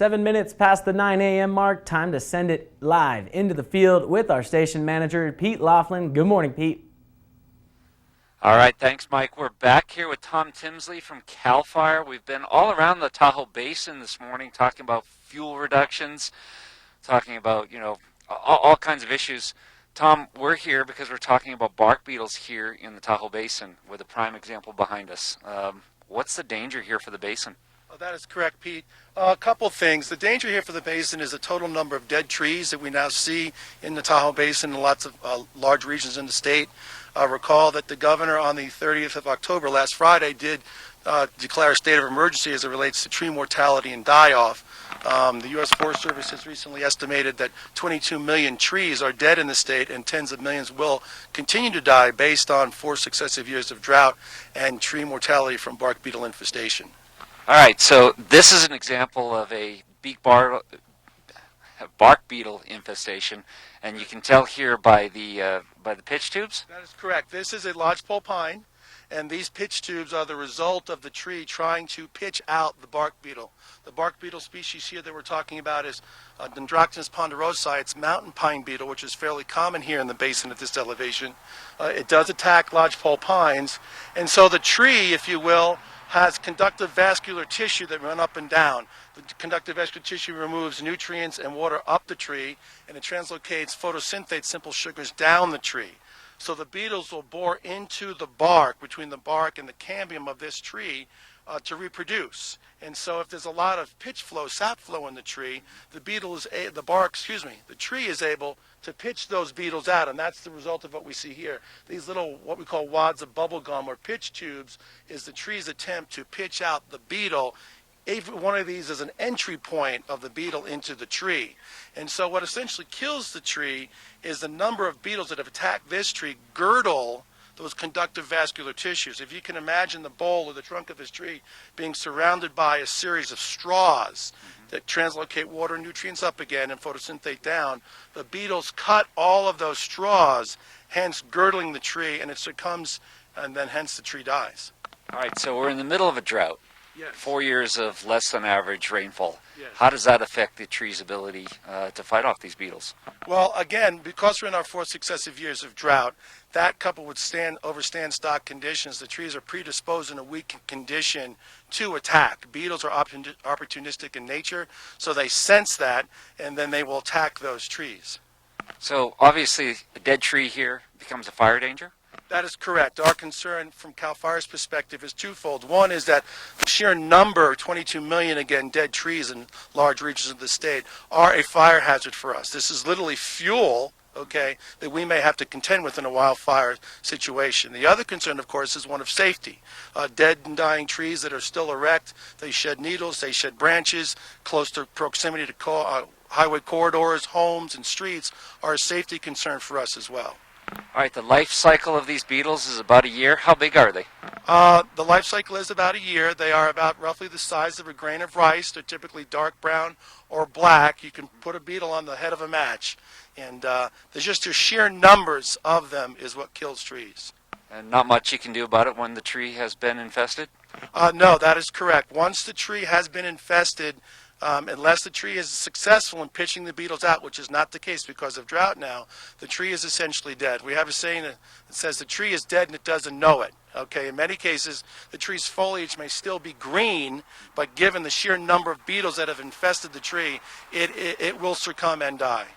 7 minutes past the 9 a.m. mark, time to send it live into the field with our station manager, Pete Laughlin. Good morning, Pete. All right, thanks, Mike. We're back here with Tom Timsley from CALFIRE. We've been all around the Tahoe Basin this morning talking about fuel reductions, talking about, all kinds of issues. Tom, we're here because we're talking about bark beetles here in the Tahoe Basin with a prime example behind us. What's the danger here for the basin? Oh, that is correct, Pete. A couple things. The danger here for the basin is the total number of dead trees that we now see in the Tahoe Basin in lots of large regions in the state. Recall that the governor on the 30th of October, last Friday, did declare a state of emergency as it relates to tree mortality and die-off. The U.S. Forest Service has recently estimated that 22 million trees are dead in the state, and tens of millions will continue to die based on 4 successive years of drought and tree mortality from bark beetle infestation. All right, so this is an example of a bark beetle infestation, and you can tell here by the pitch tubes. That is correct. This is a lodgepole pine, and these pitch tubes are the result of the tree trying to pitch out the bark beetle. The bark beetle species here that we're talking about is Dendroctonus ponderosa. It's mountain pine beetle, which is fairly common here in the basin at this elevation. It does attack lodgepole pines, and so the tree, if you will, has conductive vascular tissue that run up and down. The conductive vascular tissue removes nutrients and water up the tree, and it translocates photosynthate simple sugars down the tree. So the beetles will bore into the bark, between the bark and the cambium of this tree, to reproduce. And so if there's a lot of pitch flow, sap flow in the tree, the tree is able to pitch those beetles out, and that's the result of what we see here. These little, what we call wads of bubble gum or pitch tubes, is the tree's attempt to pitch out the beetle. Every one of these is an entry point of the beetle into the tree. And so what essentially kills the tree is the number of beetles that have attacked this tree girdle those conductive vascular tissues. If you can imagine the bole or the trunk of this tree being surrounded by a series of straws that translocate water and nutrients up again and photosynthate down, the beetles cut all of those straws, hence girdling the tree, and it succumbs, and then hence the tree dies. All right, so we're in the middle of a drought. Yes. 4 years of less than average rainfall. Yes. How does that affect the tree's ability to fight off these beetles? Well, again, because we're in our 4 successive years of drought, that coupled with overstand stock conditions, the trees are predisposed in a weak condition to attack. Beetles are opportunistic in nature, so they sense that, and then they will attack those trees. So obviously a dead tree here becomes a fire danger? That is correct. Our concern from CAL FIRE's perspective is twofold. One is that the sheer number, 22 million, again, dead trees in large regions of the state, are a fire hazard for us. This is literally fuel, okay, that we may have to contend with in a wildfire situation. The other concern, of course, is one of safety. Dead and dying trees that are still erect, they shed needles, they shed branches, close to proximity to highway corridors, homes, and streets are a safety concern for us as well. All right, the life cycle of these beetles is about a year. How big are they? The life cycle is about a year. They are about roughly the size of a grain of rice. They're typically dark brown or black. You can put a beetle on the head of a match. And there's just the sheer numbers of them is what kills trees. And not much you can do about it when the tree has been infested? No, that is correct. Once the tree has been infested, unless the tree is successful in pitching the beetles out, which is not the case because of drought now, the tree is essentially dead. We have a saying that says the tree is dead and it doesn't know it. Okay, in many cases, the tree's foliage may still be green, but given the sheer number of beetles that have infested the tree, it will succumb and die.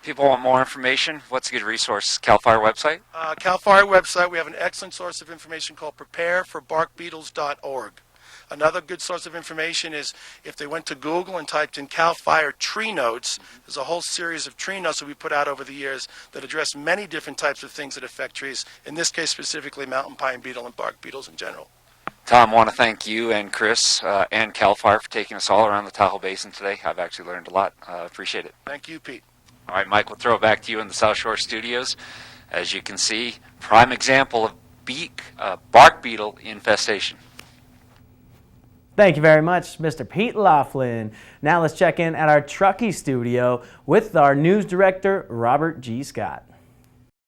People want more information. What's a good resource? CALFIRE website? CALFIRE website, we have an excellent source of information called prepareforbarkbeetles.org. Another good source of information is if they went to Google and typed in CALFIRE tree notes. There's a whole series of tree notes that we put out over the years that address many different types of things that affect trees, in this case specifically mountain pine beetle and bark beetles in general. Tom, I want to thank you and Chris and CALFIRE for taking us all around the Tahoe Basin today. I've actually learned a lot. Appreciate it. Thank you, Pete. All right, Mike, we'll throw it back to you in the South Shore studios. As you can see, prime example of bark beetle infestation. Thank you very much, Mr. Pete Laughlin. Now let's check in at our Truckee studio with our news director, Robert G. Scott.